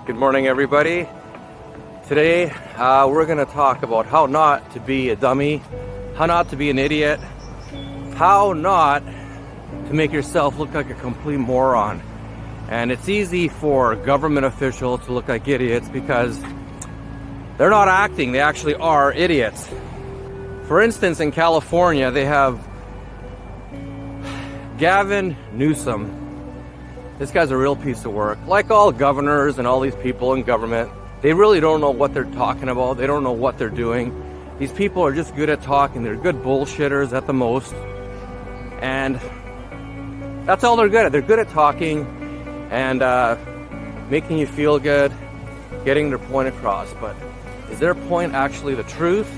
Good morning, everybody. Today we're going to talk about how not to be a dummy, how not to be an idiot, how not to make yourself look like a complete moron. And it's easy for government officials to look like idiots because they're not acting, they actually are idiots. For instance, in California, they have Gavin Newsom. This guy's a real piece of work. Like all governors and all these people in government, they really don't know what they're talking about. They don't know what they're doing. These people are just good at talking. They're good bullshitters at the most. And that's all they're good at. They're good at talking and making you feel good, getting their point across. But is their point actually the truth?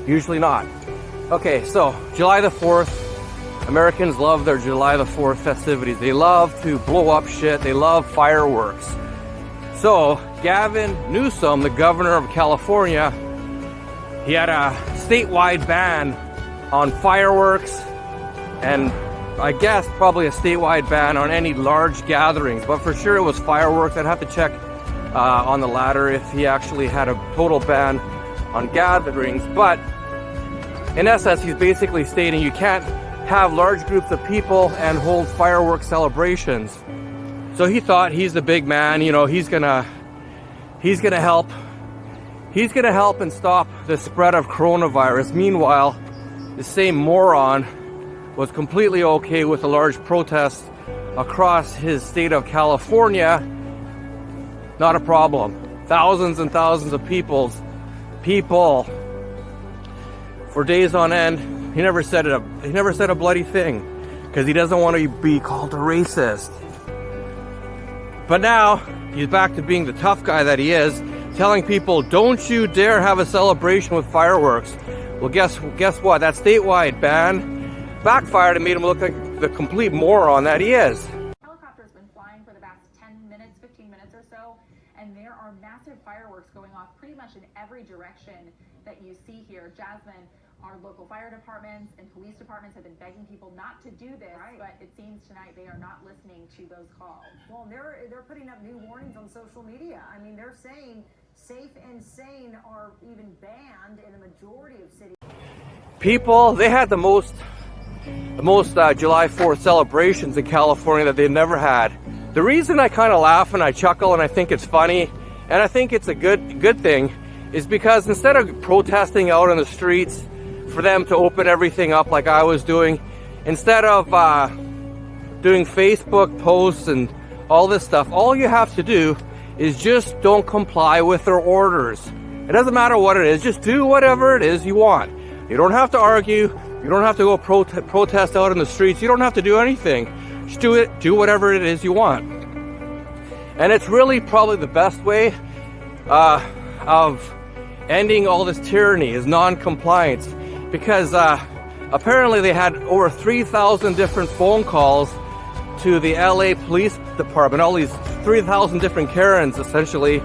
Usually not. Okay, so July the 4th. Americans love their July the 4th festivities. They love to blow up shit. They love fireworks. So Gavin Newsom, the governor of California, he had a statewide ban on fireworks and I guess probably a statewide ban on any large gatherings. But for sure it was fireworks. I'd have to check on the latter if he actually had a total ban on gatherings. But in essence, he's basically stating you can't have large groups of people and hold fireworks celebrations. So he thought he's the big man, you know, he's gonna help and stop the spread of coronavirus. Meanwhile, the same moron was completely okay with a large protest across his state of California. Not a problem. Thousands and thousands of people for days on end. He never said a bloody thing because he doesn't want to be called a racist. But now he's back to being the tough guy that he is, telling people, don't you dare have a celebration with fireworks. Well, guess what? That statewide ban backfired and made him look like the complete moron that he is. Helicopter's been flying for the past 10 minutes, 15 minutes or so, and there are massive fireworks going off pretty much in every direction that you see here. Jasmine, our local fire departments and police departments have been begging people not to do this, right. But it seems tonight they are not listening to those calls. Well, they're putting up new warnings on social media. I mean, they're saying safe and sane are even banned in a majority of cities. People, they had the most July 4th celebrations in California that they've never had. The reason I kind of laugh and I chuckle and I think it's funny and I think it's a good thing is because instead of protesting out on the streets for them to open everything up like I was doing, instead of doing Facebook posts and all this stuff, all you have to do is just don't comply with their orders. It doesn't matter what it is, just do whatever it is you want. You don't have to argue, you don't have to go protest out in the streets, you don't have to do anything. Just do whatever it is you want. And it's really probably the best way of ending all this tyranny is non-compliance. Because apparently they had over 3,000 different phone calls to the LA Police Department, all these 3,000 different Karens essentially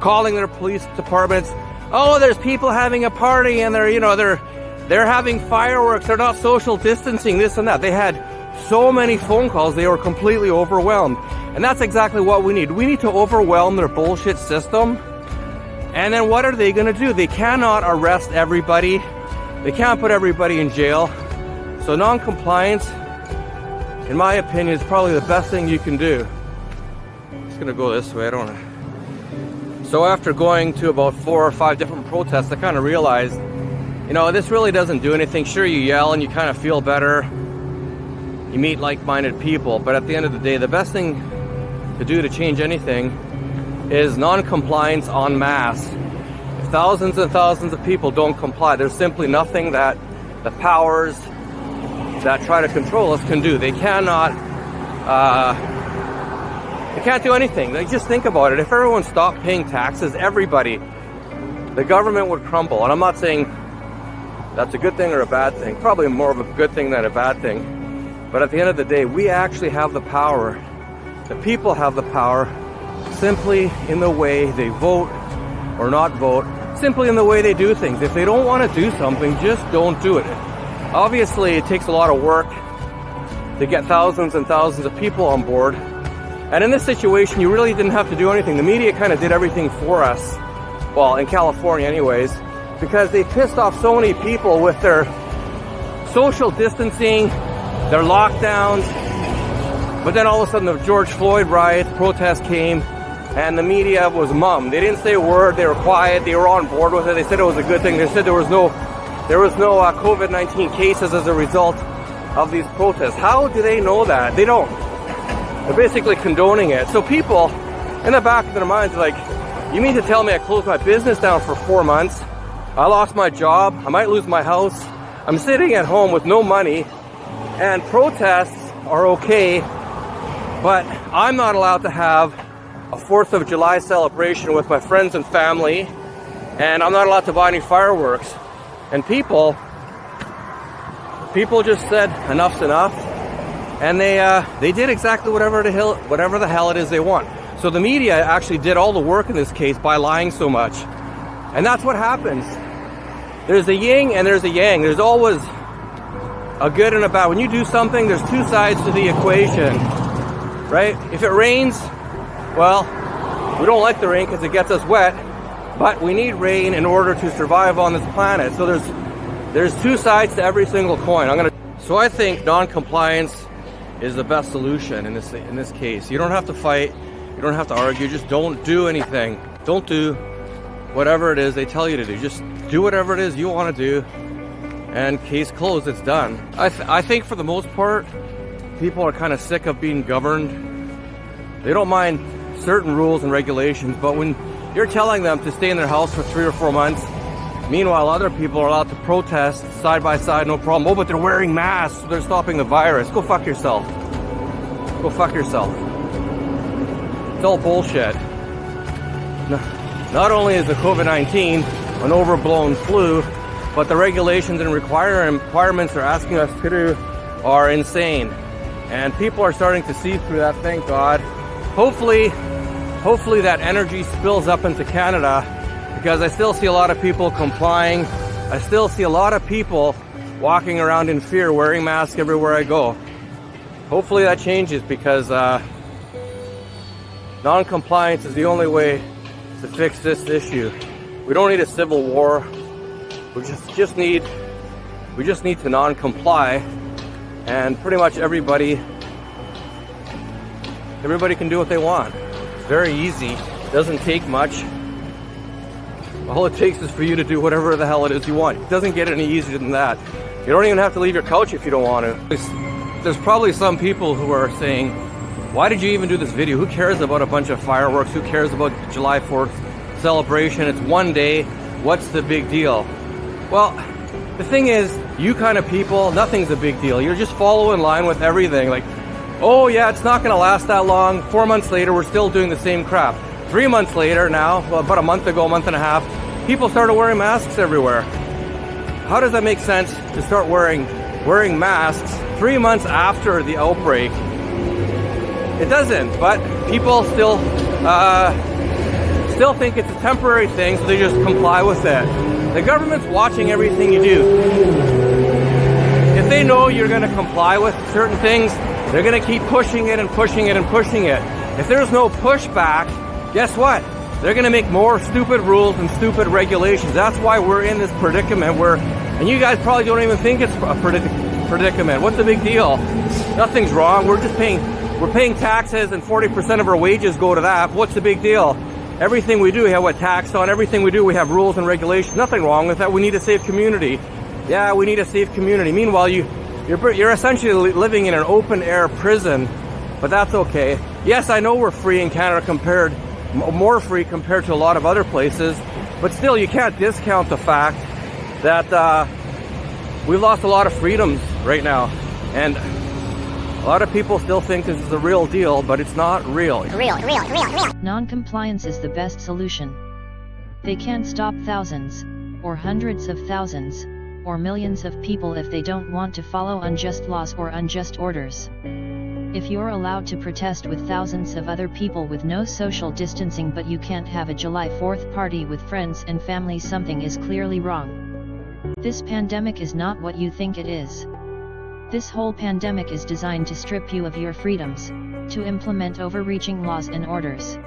calling their police departments. Oh, there's people having a party and they're having fireworks, they're not social distancing, this and that. They had so many phone calls, they were completely overwhelmed. And that's exactly what we need. We need to overwhelm their bullshit system. And then what are they going to do? They cannot arrest everybody. They can't put everybody in jail. So non-compliance, in my opinion, is probably the best thing you can do. I'm just gonna go this way, I don't know. So after going to about 4 or 5 different protests, I kind of realized, you know, this really doesn't do anything. Sure, you yell and you kind of feel better. You meet like-minded people, but at the end of the day, the best thing to do to change anything is non-compliance en masse. Thousands and thousands of people don't comply. There's simply nothing that the powers that try to control us can do. They can't do anything. Like, just think about it. If everyone stopped paying taxes, the government would crumble. And I'm not saying that's a good thing or a bad thing. Probably more of a good thing than a bad thing. But at the end of the day, we actually have the power. The people have the power simply in the way they vote or not vote. Simply in the way they do things. If they don't want to do something, just don't do it. Obviously, it takes a lot of work to get thousands and thousands of people on board. And in this situation, you really didn't have to do anything. The media kind of did everything for us. Well, in California anyways, because they pissed off so many people with their social distancing, their lockdowns. But then all of a sudden the George Floyd riot protest came, and the media was mum. They didn't say a word. They were quiet. They were on board with it. They said it was a good thing. They said there was no COVID-19 cases as a result of these protests. How do they know that? They don't. They're basically condoning it. So people in the back of their minds are like, you mean to tell me I closed my business down for 4 months? I lost my job. I might lose my house. I'm sitting at home with no money, and protests are okay, but I'm not allowed to have a 4th of July celebration with my friends and family, and I'm not allowed to buy any fireworks. And people just said enough's enough, and they did exactly whatever the hell it is they want. So the media actually did all the work in this case by lying so much. And that's what happens. There's a yin and there's a yang. There's always a good and a bad. When you do something, there's two sides to the equation, right? If it rains, well, we don't like the rain because it gets us wet, but we need rain in order to survive on this planet. So there's two sides to every single coin. So I think non-compliance is the best solution in this case. You don't have to fight. You don't have to argue. Just don't do anything. Don't do whatever it is they tell you to do. Just do whatever it is you want to do, and case closed. It's done. I think for the most part, people are kind of sick of being governed. They don't mind certain rules and regulations, but when you're telling them to stay in their house for 3 or 4 months, meanwhile other people are allowed to protest side by side, no problem. Oh, but they're wearing masks, so they're stopping the virus. Go fuck yourself. Go fuck yourself. It's all bullshit. Not only is the COVID-19 an overblown flu, but the regulations and requirements they're asking us to do are insane. And people are starting to see through that, thank God. Hopefully that energy spills up into Canada, because I still see a lot of people complying. I still see a lot of people walking around in fear, wearing masks everywhere I go. Hopefully that changes, because non-compliance is the only way to fix this issue. We don't need a civil war. We just need to non-comply, and pretty much everybody can do what they want. It's very easy. It doesn't take much. All it takes is for you to do whatever the hell it is you want. It doesn't get any easier than that. You don't even have to leave your couch if you don't want to. There's probably some people who are saying, why did you even do this video? Who cares about a bunch of fireworks? Who cares about July 4th celebration? It's one day. What's the big deal? Well, the thing is, you kind of people, nothing's a big deal. You're just following in line with everything. Like, oh yeah, it's not going to last that long. 4 months later, we're still doing the same crap. 3 months later now, well, about a month ago, a month and a half, people started wearing masks everywhere. How does that make sense to start wearing masks 3 months after the outbreak? It doesn't, but people still think it's a temporary thing, so they just comply with it. The government's watching everything you do. If they know you're going to comply with certain things, they're going to keep pushing it and pushing it and pushing it. If there's no pushback, guess what? They're going to make more stupid rules and stupid regulations. That's why we're in this predicament and you guys probably don't even think it's a predicament. What's the big deal? Nothing's wrong. We're paying taxes, and 40% of our wages go to that. What's the big deal? Everything we do, we have tax on. Everything we do, we have rules and regulations. Nothing wrong with that. We need a safe community. Yeah, we need a safe community. Meanwhile, you're essentially living in an open air prison, but that's okay. Yes, I know we're free in Canada more free compared to a lot of other places, but still, you can't discount the fact that we've lost a lot of freedoms right now, and a lot of people still think this is a real deal, but it's not real. Non-compliance is the best solution. They can't stop thousands, or hundreds of thousands, or millions of people if they don't want to follow unjust laws or unjust orders. If you're allowed to protest with thousands of other people with no social distancing, but you can't have a July 4th party with friends and family, something is clearly wrong. This pandemic is not what you think it is. This whole pandemic is designed to strip you of your freedoms, to implement overreaching laws and orders.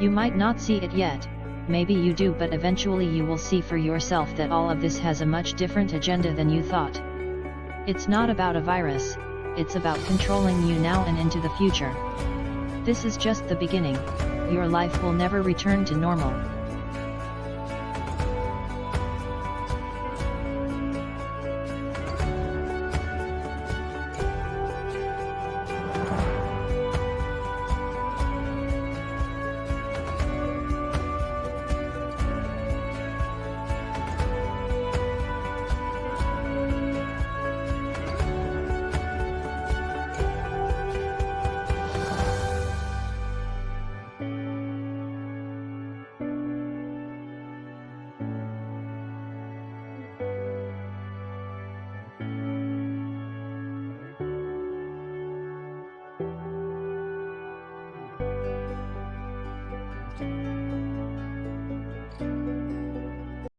You might not see it yet, maybe you do, but eventually you will see for yourself that all of this has a much different agenda than you thought. It's not about a virus, it's about controlling you now and into the future. This is just the beginning. Your life will never return to normal.